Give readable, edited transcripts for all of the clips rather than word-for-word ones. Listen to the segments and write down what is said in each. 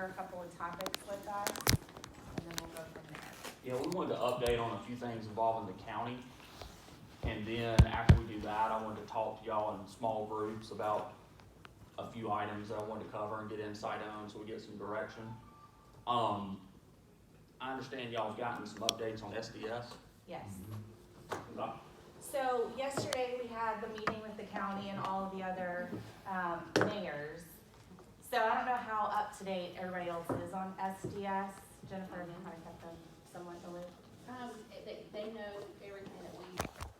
over a couple of topics with us, and then we'll go from there. Yeah, we wanted to update on a few things involving the county. And then after we do that, I wanted to talk to y'all in small groups about a few items that I wanted to cover and get insight on so we get some direction. I understand y'all have gotten some updates on SDS. Yes. Okay. So yesterday we had the meeting with the county and all of the other mayors. So I don't know how up to date everybody else is on SDS. Jennifer, have you kind of kept them somewhat in the loop? They know everything that we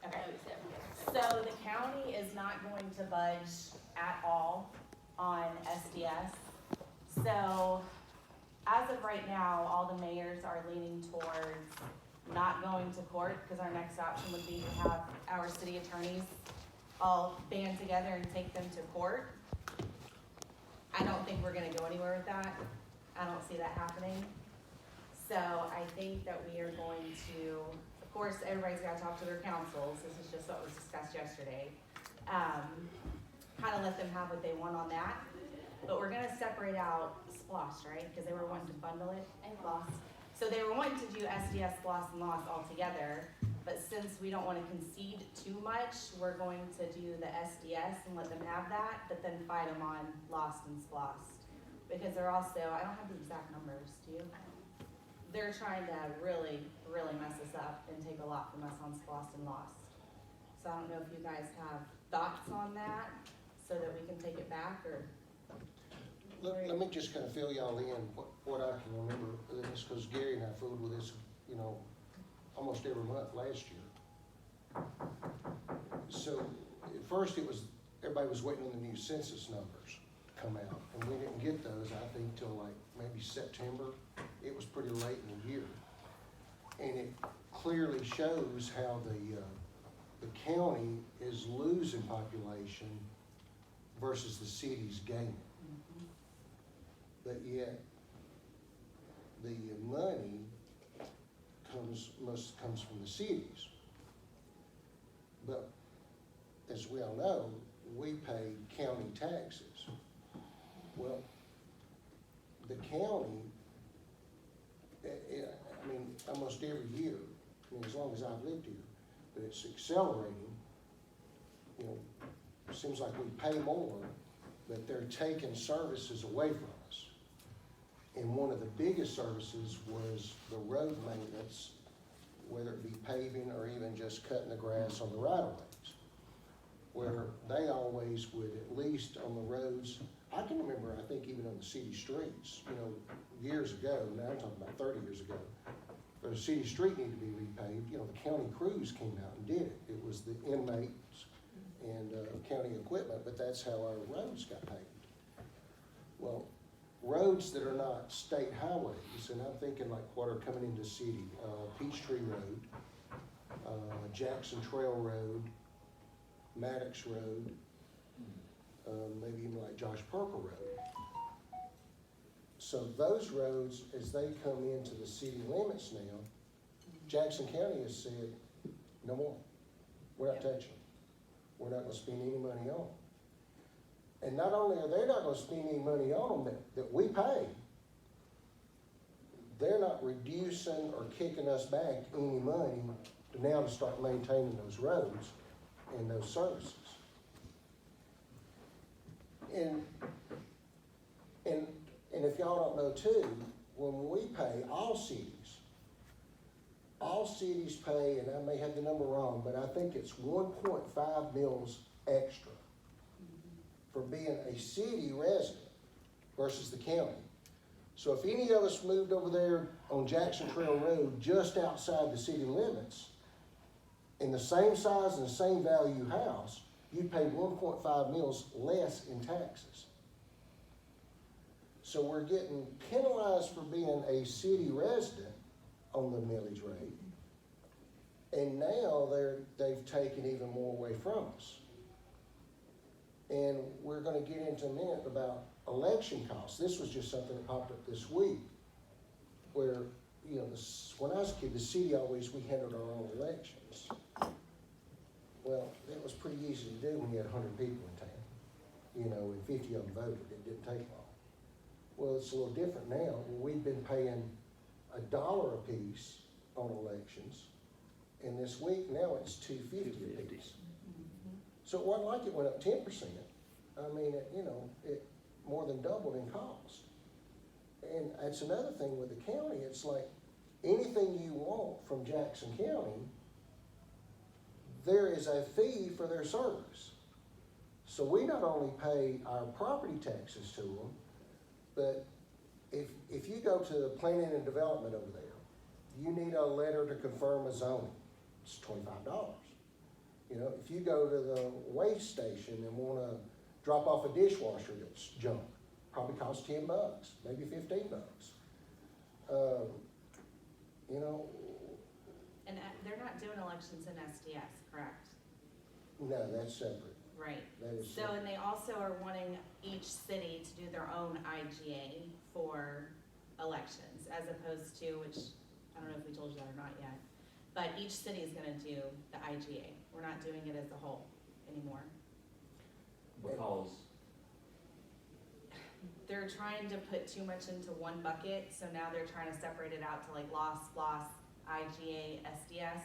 Okay. know except for So the county is not going to budge at all on SDS. So as of right now, all the mayors are leaning towards not going to court, because our next option would be to have our city attorneys all band together and take them to court. I don't think we're gonna go anywhere with that. I don't see that happening. So I think that we are going to, of course, everybody's gotta talk to their councils. This is just what was discussed yesterday. Kind of let them have what they want on that. But we're gonna separate out SPLOST, right? Because they were wanting to bundle it and SPLOST. So they were wanting to do SDS, SPLOST, and LOST all together. But since we don't want to concede too much, we're going to do the SDS and let them have that, but then fight them on LOST and SPLOST. Because they're also, I don't have the exact numbers, do you? They're trying to really, really mess us up and take a lot from us on SPLOST and LOST. So I don't know if you guys have thoughts on that, so that we can take it back, or? Let me just kind of fill y'all in what I can remember of this, because Gary and I fooled with this, almost every month last year. So at first everybody was waiting on the new census numbers to come out, and we didn't get those, I think, till like maybe September. It was pretty late in the year. And it clearly shows how the county is losing population versus the city's gaining. But yet, the money comes from the cities. But as we all know, we pay county taxes. Well, the county, almost every year, as long as I've lived here, but it's accelerating. It seems like we pay more, but they're taking services away from us. And one of the biggest services was the road maintenance, whether it be paving or even just cutting the grass on the right-of-ways, where they always would, at least on the roads, I can remember, I think even on the city streets, years ago, now I'm talking about 30 years ago, the city street needed to be repaved, the county crews came out and did it. It was the inmates and county equipment, but that's how our roads got paved. Well, roads that are not state highways, and I'm thinking like what are coming into the city, Peachtree Road, Jackson Trail Road, Maddox Road, maybe even like Josh Purple Road. So those roads, as they come into the city limits now, Jackson County has said, no more. We're not touching them. We're not gonna spend any money on them. And not only are they not gonna spend any money on them that we pay, they're not reducing or kicking us back any money to start maintaining those roads and those services. And if y'all don't know too, when we pay, all cities pay, and I may have the number wrong, but I think it's 1.5 mils extra for being a city resident versus the county. So if any of us moved over there on Jackson Trail Road just outside the city limits, in the same size and the same value house, you'd pay 1.5 mils less in taxes. So we're getting penalized for being a city resident on the millage rate. And now they've taken even more away from us. And we're going to get into a minute about election costs. This was just something that popped up this week, where, when I was a kid, the city we handled our own elections. Well, it was pretty easy to do when you had 100 people in town, and 50 of them voted. It didn't take long. Well, it's a little different now. We've been paying $1 a piece on elections, and this week now it's $2.50 a piece. So it wasn't like it went up 10%. I mean, it more than doubled in cost. And that's another thing with the county. It's like anything you want from Jackson County, there is a fee for their service. So we not only pay our property taxes to them, but if you go to the planning and development over there, you need a letter to confirm a zoning, it's $25. You know, if you go to the waste station and wanna drop off a dishwasher that's junk, probably costs $10, maybe $15. You know, And they're not doing elections in SDS, correct? no, that's separate. Right. That is So, and they also are wanting each city to do their own IGA for elections, as opposed to, which, I don't know if we told you that or not yet, but each city is gonna do the IGA. We're not doing it as a whole anymore. Because, They're trying to put too much into one bucket, so now they're trying to separate it out to like loss, IGA, SDS.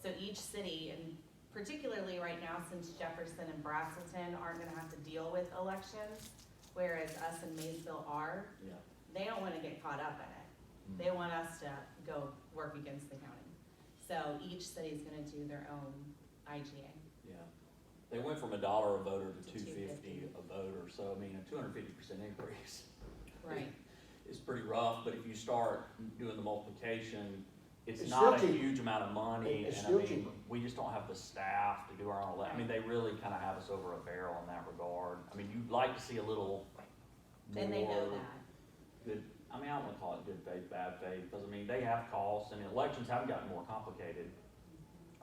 So each city, and particularly right now, since Jefferson and Braselton aren't gonna have to deal with elections, whereas us and Maysville are, yeah. they don't wanna get caught up in it. They want us to go work against the county. So each city's gonna do their own IGA. Yeah, they went from $1 a voter to To $2.50 a voter, so I mean, a 250% increase. Right. It's pretty rough, but if you start doing the multiplication, it's It's not a still cheap. huge amount of money, It's and I still mean, cheaper. we just don't have the staff to do our own I mean, they really kind of have us over a barrel in that regard. I mean, you'd like to see a little more. And they know that. Good, I mean, I don't wanna call it good faith, bad faith, because I mean, they have costs, and elections have gotten more complicated.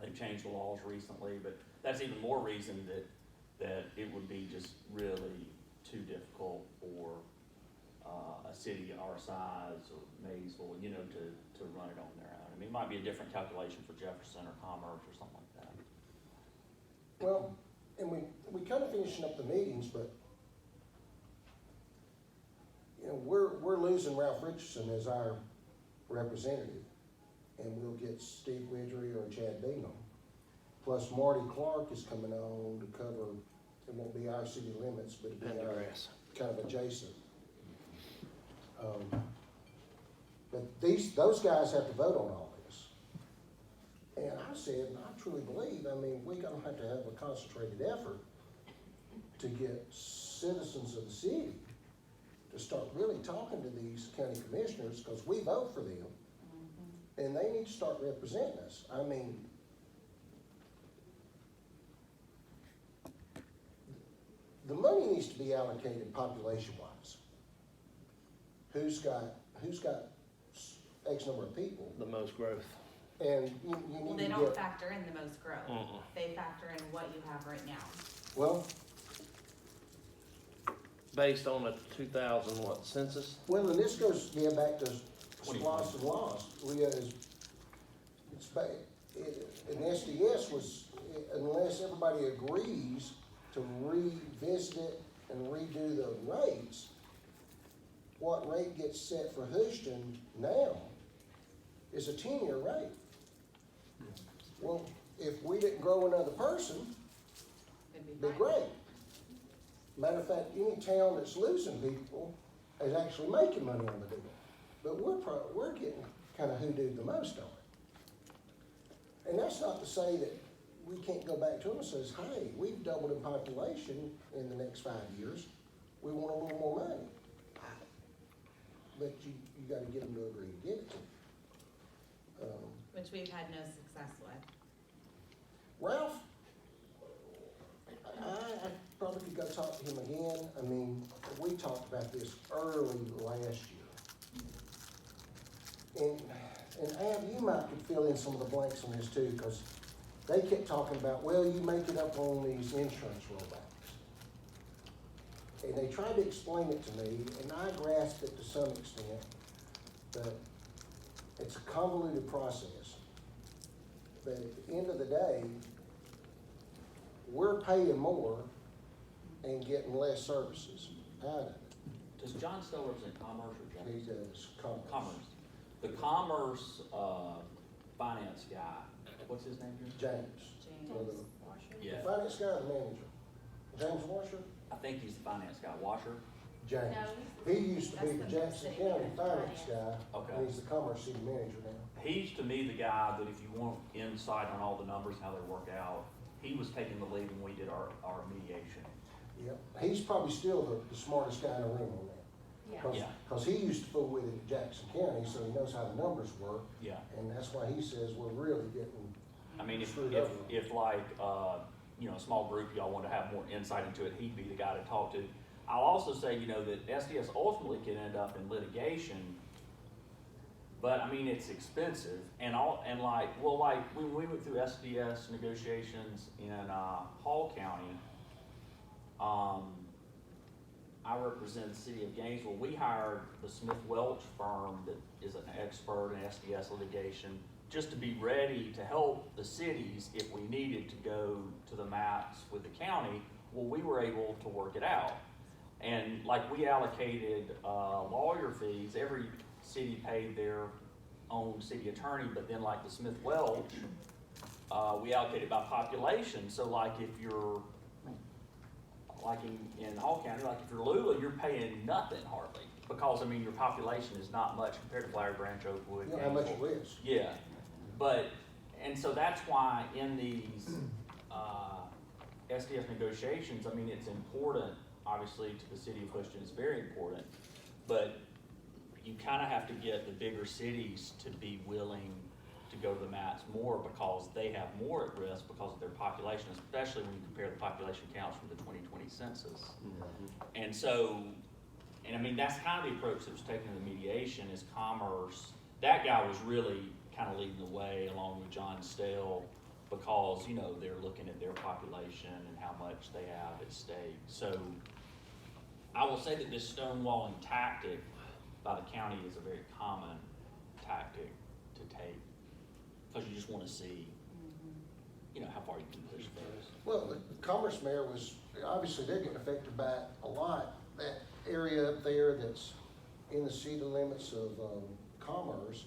They've changed the laws recently, but that's even more reason that it would be just really too difficult for, a city our size or Maysville, to run it on their own. I mean, it might be a different calculation for Jefferson or Commerce or something like that. Well, and we kind of finishing up the meetings, but, we're losing Ralph Richardson as our representative. And we'll get Steve Widgery or Chad Bingham. Plus Marty Clark is coming on to cover, it won't be our city limits, but it'll be our kind of adjacent. But those guys have to vote on all this. And I said, and I truly believe, I mean, we're gonna have to have a concentrated effort to get citizens of the city to start really talking to these county commissioners, because we vote for them. And they need to start representing us. I mean, the money needs to be allocated population-wise. Who's got X number of people, The most growth. and you Well, need they to don't get, factor in the most growth. Mm-mm. They factor in what you have right now. well, Based on the 2000 census? and this goes, back to 2020. SPOS and LOS. An SDS was, unless everybody agrees to revisit it and redo the rates, what rate gets set for Hoschton now is a 10-year rate. Well, if we didn't grow another person, It'd it'd be be fine. great. Matter of fact, any town that's losing people is actually making money on the deal. But we're getting kind of hoodooed the most on it. And that's not to say that we can't go back to them and says, hey, we've doubled in population in the next 5 years. We want a little more money. But you gotta get them to agree to give it to you. Which we've had no success with. Ralph, I probably could go talk to him again. I mean, we talked about this early last year. And Ab, you might could fill in some of the blanks on this too, because they kept talking about, well, you make it up on these insurance rollbacks. And they tried to explain it to me, and I grasped it to some extent, but it's a convoluted process. But at the end of the day, we're paying more and getting less services out of it. Does John still represent Commerce or He James? does Commerce. Commerce. The Commerce, finance guy, what's his name, Jim? James. Well, the Yeah, finance guy or the manager? James Washer? I think he's the finance guy. Washer? James. No, He used to be That's the the Jackson city County manager. finance guy, Okay. and he's the Commerce City manager now. He's to me the guy that if you want insight on all the numbers, how they work out, he was taking the lead when we did our mediation. Yep. He's probably still the smartest guy in the room on that. Yeah. Yeah. Cause he used to fool with it at Jackson County, so he knows how the numbers work, Yeah. and that's why he says we're really getting, I mean, if, Screwed if, over. if like, you know, a small group, y'all want to have more insight into it, he'd be the guy to talk to. I'll also say, you know, that SDS ultimately could end up in litigation, but I mean, it's expensive and like, when we went through SDS negotiations in, Hall County, I represent the city of Gainesville. We hired the Smith Welch firm that is an expert in SDS litigation just to be ready to help the cities if we needed to go to the mats with the county. Well, we were able to work it out. And like we allocated lawyer fees, every city paid their own city attorney, but then like the Smith Welch, we allocated by population. So like if you're, like in Hall County, like if you're Lula, you're paying nothing hardly, because I mean, your population is not much compared to Flowery Branch, Oakwood, you know how much Gainesville. it is. Yeah, but, and so that's why in these, SDS negotiations, I mean, it's important, obviously, to the city of Hoschton, it's very important, but you kinda have to get the bigger cities to be willing to go to the mats more, because they have more at risk because of their population, especially when you compare the population counts from the 2020 census. And so, and I mean, that's kind of the approach that was taken in the mediation is Commerce. That guy was really kind of leading the way along with John Stale, because, you know, they're looking at their population and how much they have at stake. So I will say that this stonewalling tactic by the county is a very common tactic to take, because you just want to see, you know, how far you can push things. Well, the Commerce mayor was, obviously, they're getting affected by it a lot. That area up there that's in the city limits of, Commerce,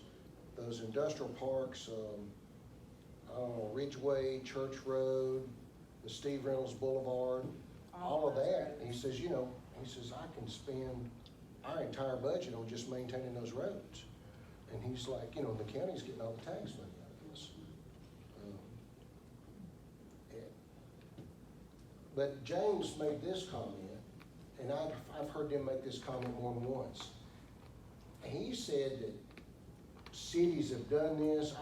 those industrial parks, I don't know, Ridgeway, Church Road, the Steve Reynolds Boulevard, all of that. He says, you know, he says, I can spend our entire budget on just maintaining those roads. And he's like, you know, the county's getting all the tax money out of this. Yeah. But James made this comment, and I've heard them make this comment more than once. He said that cities have done this,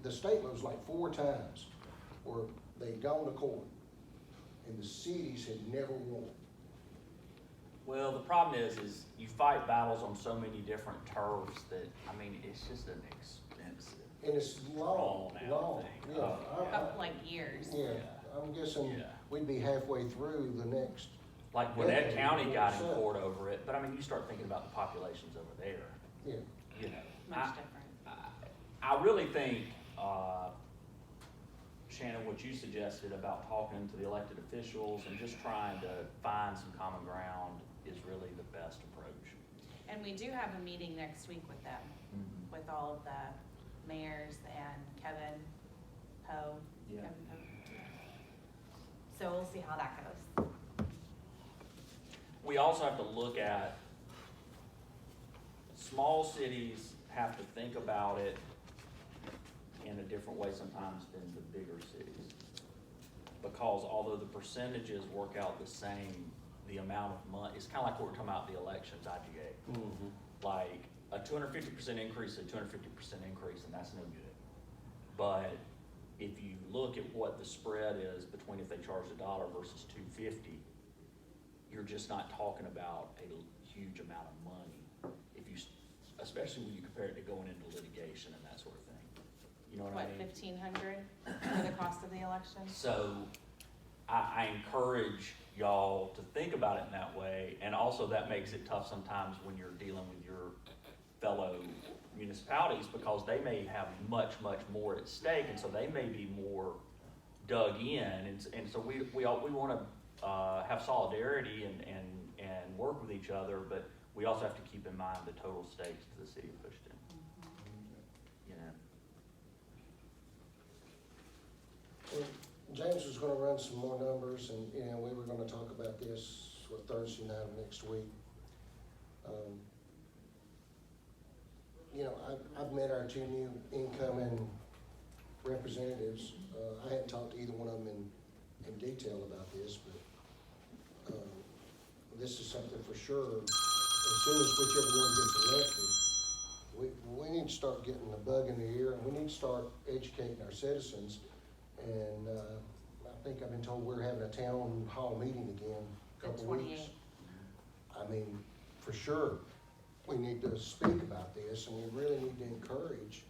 the statement was like 4 times, where they'd gone to court, and the cities had never won. Well, the problem is you fight battles on so many different turfs that, I mean, it's just an expensive, And it's long, drawn-out long, thing. yeah. Like years. Yeah, I'm guessing Yeah. we'd be halfway through the next, Like Gwinnett Yeah, County got in 100%. court over it, but I mean, you start thinking about the populations over there, yeah. you know. Much different. I really think, Shannon, what you suggested about talking to the elected officials and just trying to find some common ground is really the best approach. And we do have a meeting next week with them, with all of the mayors and Kevin Poe. Yeah. Kevin Poe. So we'll see how that goes. We also have to look at, small cities have to think about it in a different way sometimes than the bigger cities. Because although the percentages work out the same, the amount of money, it's kind of like what we're talking about the elections IGA. Like a 250% increase, a 250% increase, and that's no good. But if you look at what the spread is between if they charge $1 versus $2.50, you're just not talking about a huge amount of money. If you, especially when you compare it to going into litigation and that sort of thing. You know what I What, mean? 1,500 for the cost of the election? So I encourage y'all to think about it in that way, and also that makes it tough sometimes when you're dealing with your fellow municipalities, because they may have much, much more at stake, and so they may be more dug in, and so we wanna have solidarity and work with each other, but we also have to keep in mind the total stakes to the city of Hoschton, you know. Well, James was gonna run some more numbers, and, you know, we were gonna talk about this, Thursday night of next week. You know, I've met our two new incoming representatives. I hadn't talked to either one of them in detail about this, but, this is something for sure. As soon as whichever one gets elected, we need to start getting the bug in the ear, and we need to start educating our citizens. And, I think I've been told we're having a town hall meeting again in a The couple of weeks. 28th. I mean, for sure, we need to speak about this, and we really need to encourage,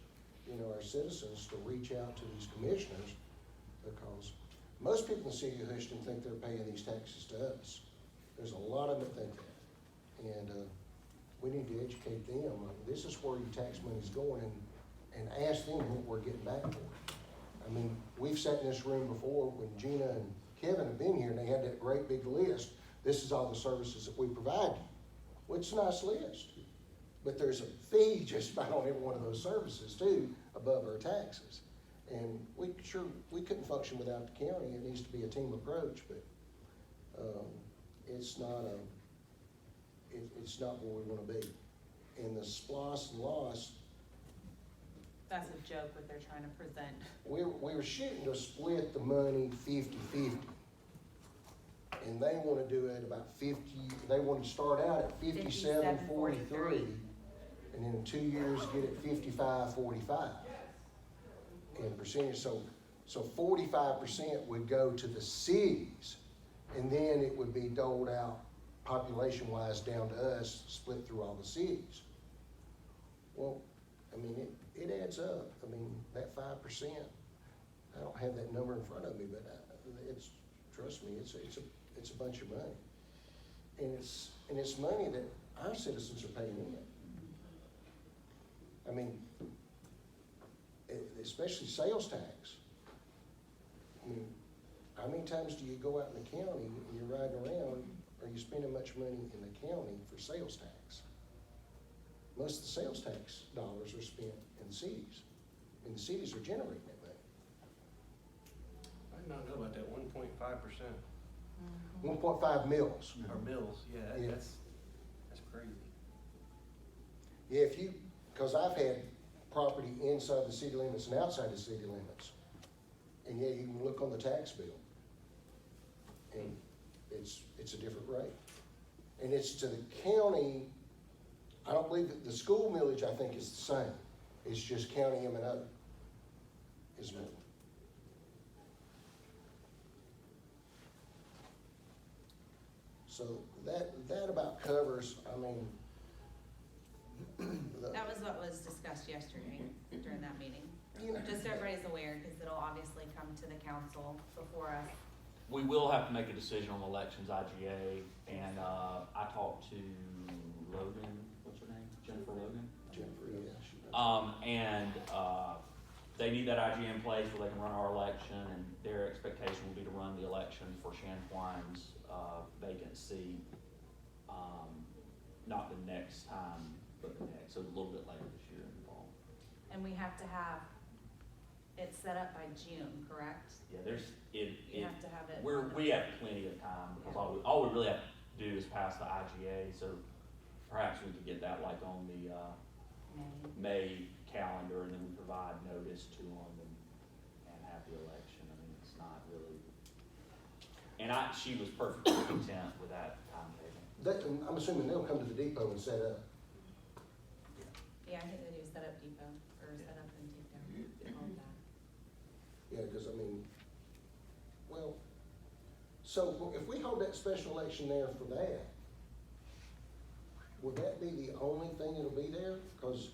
you know, our citizens to reach out to these commissioners, because most people in the city of Houston think they're paying these taxes to us. There's a lot of them that think that, and, we need to educate them. This is where your tax money's going, and ask them what we're getting back for it. I mean, we've sat in this room before when Gina and Kevin have been here, and they had that great big list. This is all the services that we provide you. Well, it's a nice list, but there's a fee just about on every one of those services too, above our taxes. And we couldn't function without the county. It needs to be a team approach, but, it's not where we wanna be. And the SPLOST and LOST, That's a joke what they're trying to present. we were shooting to split the money 50-50. And they wanna do it about 50, they wanna start out at 57-43, and then in 2 years get it 55-45 in percentage. So 45% would go to the cities, and then it would be doled out population-wise down to us, split through all the cities. Well, I mean, it adds up. I mean, that 5%, I don't have that number in front of me, but it's, trust me, it's a bunch of money. And it's money that our citizens are paying in. I mean, especially sales tax. I mean, how many times do you go out in the county and you're riding around, are you spending much money in the county for sales tax? Most of the sales tax dollars are spent in the cities, and the cities are generating that money. I did not know about that 1.5%. 1.5 mils. Or mills, yeah, Yeah. that's crazy. Yeah, because I've had property inside the city limits and outside the city limits. And yeah, you can look on the tax bill. And it's a different rate. And it's to the county, I don't believe that the school millage, I think, is the same. It's just county M&O is more. So that about covers, I mean. That was what was discussed yesterday during that meeting. You know, Just so everybody's aware, because it'll obviously come to the council before us. We will have to make a decision on elections, IGA, and, I talked to Logan, what's her name? Jennifer Logan? Jennifer, yeah. They need that IGA in place so they can run our election, and their expectation will be to run the election for Shanquine's, vacant seat, not the next time, but the next, so a little bit later this year in the fall. And we have to have it set up by June, correct? Yeah, You have to have it. we have plenty of time, because all we really have to do is pass the IGA, so perhaps we could get that like on the, May calendar, and then we provide notice to them and have the election. I mean, it's not really, and she was perfectly content with that timetable. I'm assuming they'll come to the depot and set up. Yeah, I think they do set up depot, or set up and take down, all of that. Yeah, because I mean, well, so if we hold that special election there for that, would that be the only thing that'll be there? Because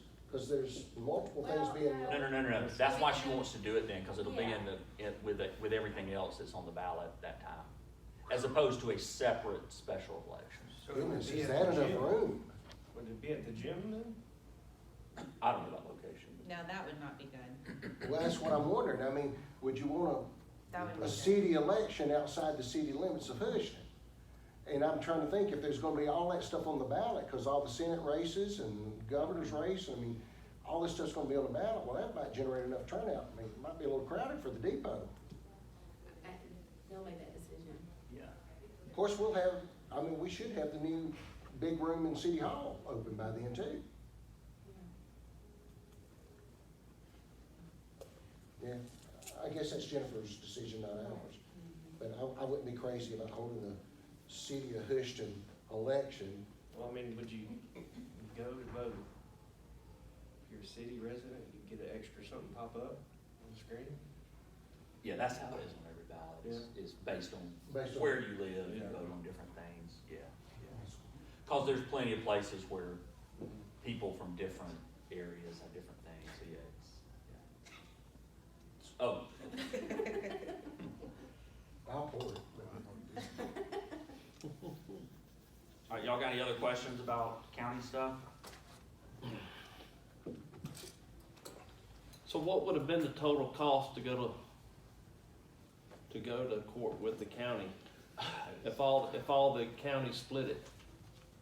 there's multiple things being. No. That's why she wants to do it then, because it'll be with everything else that's on the ballot that time, as opposed to a separate special election. So Goodness, would it be is at that the enough gym? room? Would it be at the gym then? I don't know about location. No, that would not be good. Well, that's what I'm wondering. I mean, would you want That would be a good. city election outside the city limits of Hoschton? And I'm trying to think if there's gonna be all that stuff on the ballot, cause all the Senate races and governor's race, I mean, all this stuff's gonna be on the ballot, well, that might generate enough turnout, I mean, it might be a little crowded for the depot. They'll make that decision. Yeah. Of course, we should have the new big room in City Hall open by then too. Yeah, I guess that's Jennifer's decision, not ours. But I wouldn't be crazy about holding the city of Hoschton election. Well, I mean, would you go to vote? If you're a city resident, you get an extra something pop up on the screen? Yeah, that's how it is on every ballot, is based on Based on- where you live, you Yeah. vote on different things, yeah. Cause there's plenty of places where people from different areas have different things, so yeah, it's, yeah. Oh, I'll pour it. all right, y'all got any other questions about county stuff? So what would have been the total cost to go to court with the county? If all the counties split it?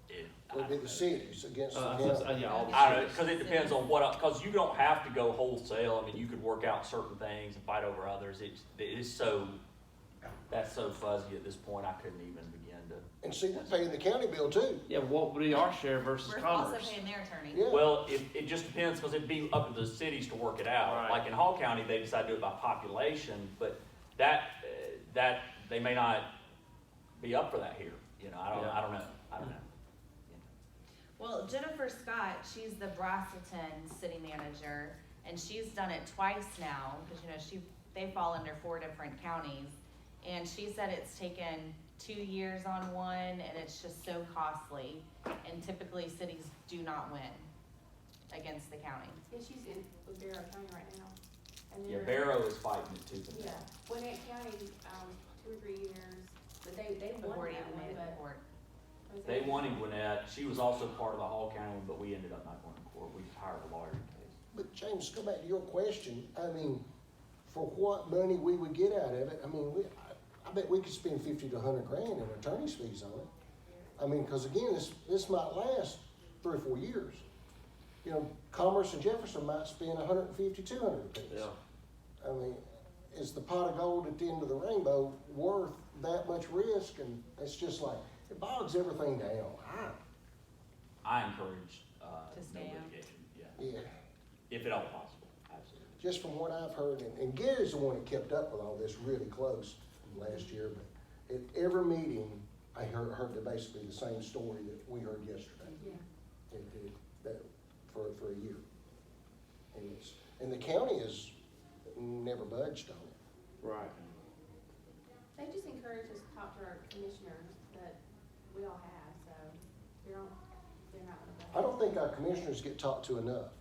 It would be the cities against the county. Yeah, all the I don't know, cities. cause it depends on what, cause you don't have to go wholesale, I mean, you could work out certain things and fight over others, that's so fuzzy at this point, I couldn't even begin to. And see, we're paying the county bill too. Yeah, what would be our share versus We're also Commerce? paying their attorney. Yeah. Well, it just depends, because it'd be up to the cities to work it out. Right. Like in Hall County, they decide to do it by population, but that they may not be up for that here, you know, I don't know. Well, Jennifer Scott, she's the Braselton city manager, and she's done it twice now, because, they fall under 4 different counties. And she said it's taken 2 years on one, and it's just so costly, and typically cities do not win against the county. Yeah, she's in with Barrow County right now. And Yeah, they're- Barrow is fighting it tooth and nail. Yeah, Gwinnett County, 2 or 3 years, but they won Before it that even one, made it to but. court. They won in Gwinnett, she was also part of the Hall County one, but we ended up not going to court, we hired a lawyer in case. But James, go back to your question, I mean, for what money we would get out of it, I mean, I bet we could spend 50 to 100 grand in attorney's fees on it. I mean, cause again, this might last 3 or 4 years. Commerce and Jefferson might spend 150, 200 apiece. Yeah. I mean, is the pot of gold at the end of the rainbow worth that much risk? And it's just like, it bogs everything down. I encourage, To no stay out. litigation, yeah, Yeah, if at all possible, absolutely. just from what I've heard, and Gary's the one that kept up with all this really close last year, but at every meeting, I heard basically the same story that we heard yesterday. Yeah. That for a year. And the county has never budged on it. Right. They just encourage us to talk to our commissioners that we all have, so they're not gonna. I don't think our commissioners get talked to enough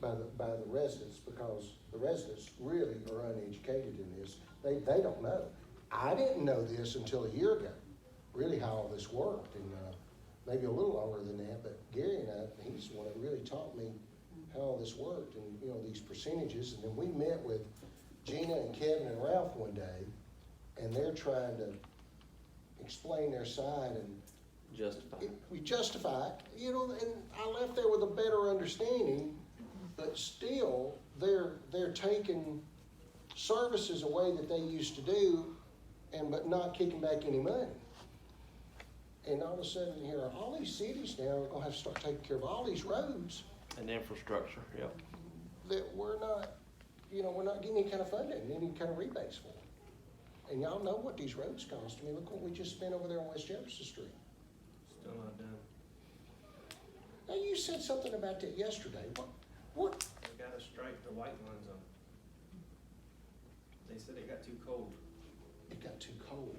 by the residents, because the residents really are uneducated in this. They don't know. I didn't know this until a year ago, really how all this worked, and maybe a little longer than that, but Gary and he's the one that really taught me how all this worked, and these percentages. And then we met with Gina and Kevin and Ralph one day, and they're trying to explain their side, and Justify. we justify it, and I left there with a better understanding, but still, they're taking services away that they used to do, but not kicking back any money. And all of a sudden, here, all these cities now are gonna have to start taking care of all these roads And infrastructure, yeah. that we're not getting any kind of funding, any kind of rebates for. And y'all know what these roads cost. I mean, look what we just spent over there on West Jefferson Street. Still not done. Now, you said something about that yesterday. What? They gotta strike the white lines on. They said it got too cold. It got too cold.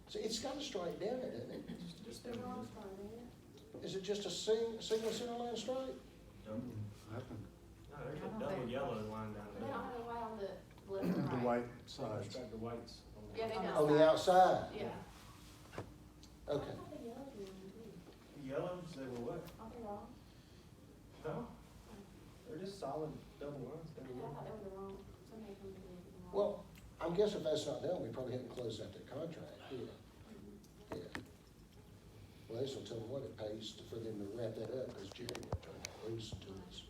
So it's gotta strike down there, doesn't it? Just They're down all the- starting it. Is it just a single center line strike? double. No, there's a double yellow line down They don't there. have the white on the left and right. The white So sides. strike the whites. Yeah, they On do. On the outside? Yeah. Okay. I thought the yellow was on too. Yellows, they were what? Aren't they wrong? No. They're just solid double lines down Yeah, I thought there. they were the wrong. Somebody told me they were the wrong. Well, I guess if that's not done, we probably haven't closed out that contract. Yeah. Well, they just tell them what it pays for them to wrap that up, because Jerry will turn that loose to us.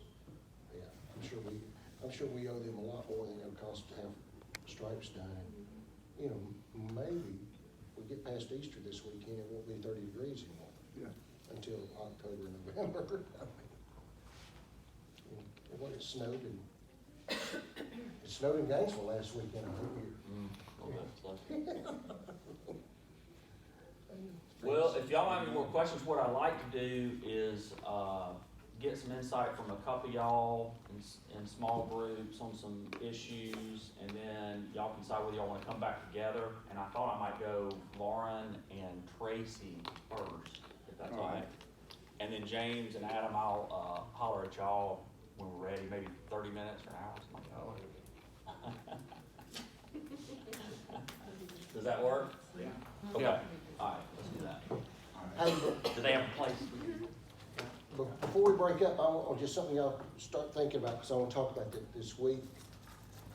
Yeah, I'm sure we owe them a lot more than it'll cost to have stripes done. And, you know, maybe we get past Easter this weekend, it won't be 30 degrees anymore. Yeah. Until October, November. What, it snowed in Gainesville last weekend, I hear. Well, if y'all have any more questions, what I'd like to do is, get some insight from a couple of y'all in small groups on some issues, and then y'all can decide whether y'all wanna come back together. And I thought I might go Lauren and Tracy first, if that's all All right. right. And then James and Adam, I'll, holler at y'all when we're ready, maybe 30 minutes or an hour, something like that. Does that work? Yeah. Okay, Yeah. all right, let's do that. Hey, Do they have a place? but before we break up, I want just something y'all start thinking about, because I want to talk about that this week.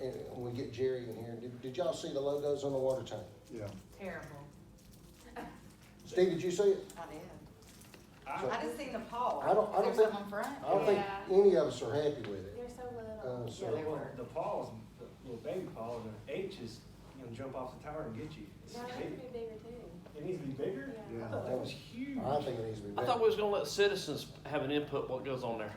And when we get Jerry in here, did y'all see the logos on the water tank? Yeah. Terrible. Steve, did you see it? I did. I- I just seen the pole. I don't There's think- something on front. I don't think Yeah. any of us are happy with it. They're so little. So, Yeah, they were. The paws, the little baby paw, the H is gonna jump off the tower and get you. It's No, it big. needs to be bigger too. It needs to be bigger? Yeah. I thought that was huge. I think it needs to be I better. thought we was gonna let citizens have an input what goes on there.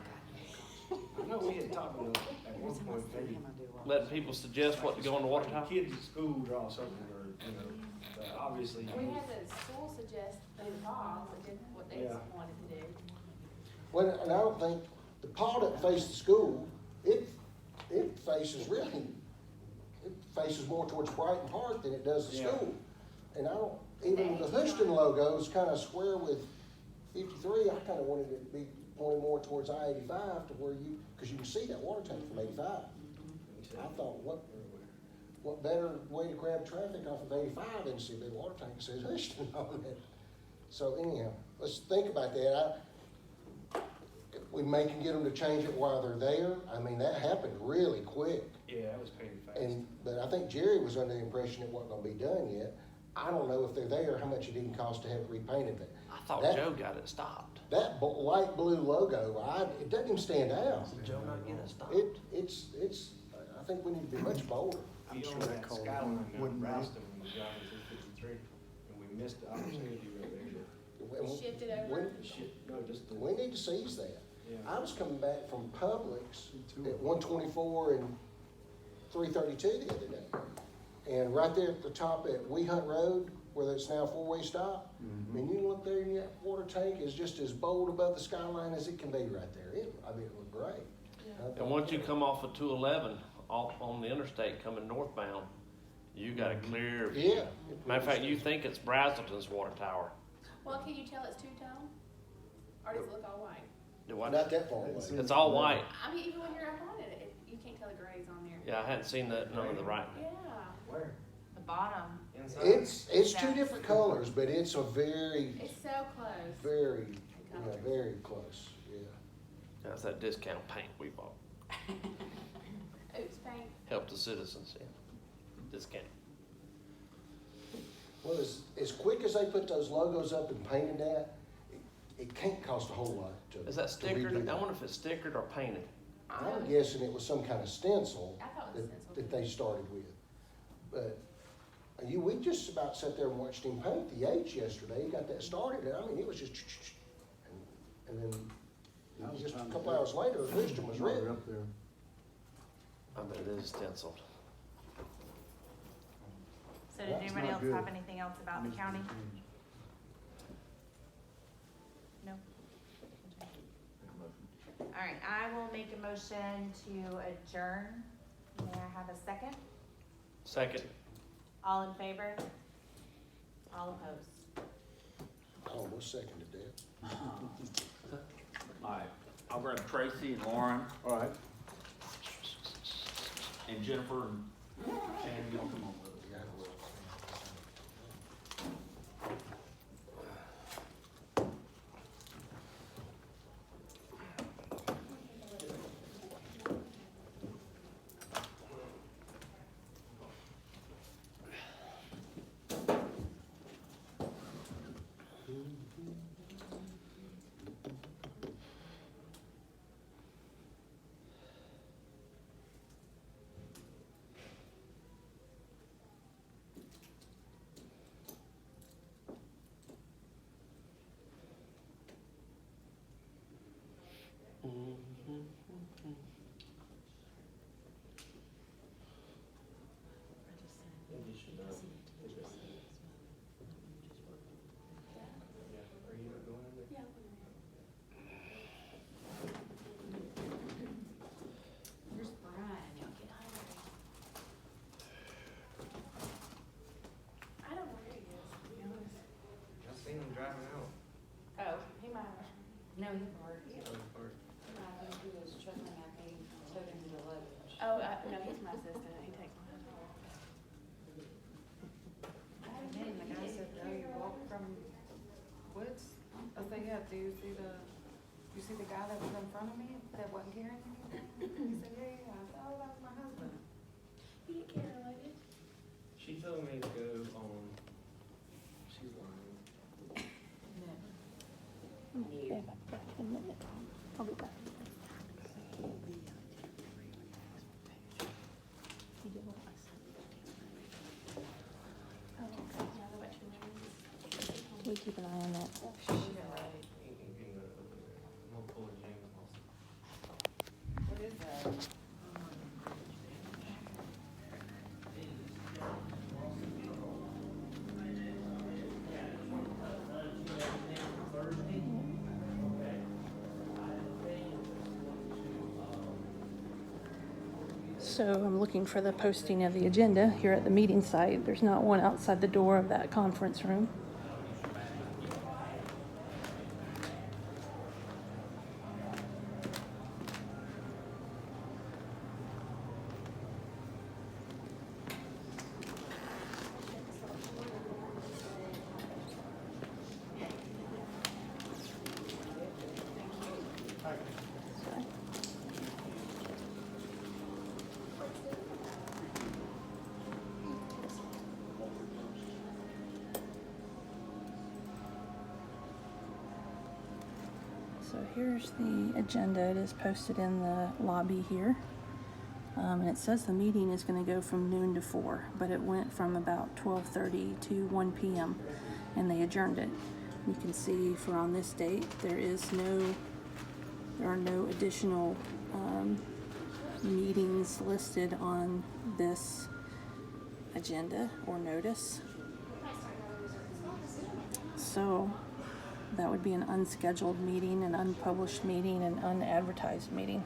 I know we had talked about at one point, maybe. Letting people suggest what to go on the water tower. Kids at school draw something, or, you know, but obviously. We had the school suggest the paws that did what they Yeah. wanted to do. Well, and I don't think, the paw that faces the school, it faces really, it faces more towards Brighton Park than it does the Yeah. school. And I don't, even the Hoschton logo is kind of square with 53, I kind of wanted it to be pointing more towards I-85 to where you, because you can see that water tank from 85. I thought, what better way to grab traffic off of 85 than see a big water tank that says Hoschton on it. So anyhow, let's think about that. We may can get them to change it while they're there. I mean, that happened really quick. Yeah, that was painted fast. But I think Jerry was under the impression it wasn't gonna be done yet. I don't know if they're there, how much it even cost to have it repainted, but I thought That- Joe got it stopped. that light blue logo, it doesn't even stand out. Did Joe not get it stopped? It's, I think we need to be much bolder. I'm We sure owned that that car skyline down wouldn't in make it. Ralston when we got into 53, and we missed the opportunity right there. Shift it over. No, just the, We need to seize that. yeah. I was coming back from Publix at 124 and 332 the other day. And right there at the top at We Hunt Road, where it's now a four-way stop, I mean, you look there and that water tank is just as bold above the skyline as it can be right there. It looked great. I And thought- once you come off of 211, off on the interstate coming northbound, you got a clear view. Yeah. Matter of fact, you think it's Brazelton's water tower. Well, can you tell it's two-tone? Or does it look all white? Do I- Not that far away. It's all white. I mean, even when you're up on it, you can't tell the grays on there. Yeah, I hadn't seen that, none of the right. Yeah. Where? The bottom. Inside? It's two different colors, but it's a very, It's so close. very, yeah, very close, yeah. That's that discount paint we bought. Oops, paint. Help the citizens, yeah. Discount. Well, as quick as they put those logos up and painted that, it can't cost a whole lot to. Is that to stickered? redo I that. wonder if it's stickered or painted. I'm guessing it was some kind of stencil I thought it was that, stencil. that they started with. But we just about sat there and watched him paint the H yesterday. He got that started, and I mean, it was just, and then I was just a trying to couple do- hours later, Houston was While ready. we're up there. I bet it is stenciled. So did That's anybody not else good. have anything else about the county? No? All right, I will make a motion to adjourn. May I have a second? Second. All in favor? All opposed? I almost seconded that. All right, I'll grab Tracy and Lauren All right. and Jennifer and Shannon, y'all come on with us. You should know. Yeah, are you not going in there? Yeah. Where's Brian? I don't know where he is, to be honest. I seen him driving out. Oh, he might have. No, he parked. Oh, park. I think he was chuckling at me, told him to luggage. Oh, no, he's my assistant, he takes mine. And then the guy said, "No, you walk from Woods." I said, "Yeah, do you see the guy that was in front of me that wasn't carrying anything?" He said, "Yeah, yeah." I said, "Oh, that was my husband." You didn't carry a luggage? She told me to go on, she's lying. I'll be back. We keep an eye on that. I'm gonna pull a James also. What is that? So I'm looking for the posting of the agenda here at the meeting site. There's not one outside the door of that conference room. So here's the agenda. It is posted in the lobby here. And it says the meeting is going to go from noon to 4, but it went from about 12:30 to 1 p.m. and they adjourned it. You can see for on this date, there are no additional meetings listed on this agenda or notice. So that would be an unscheduled meeting, an unpublished meeting, an unadvertised meeting.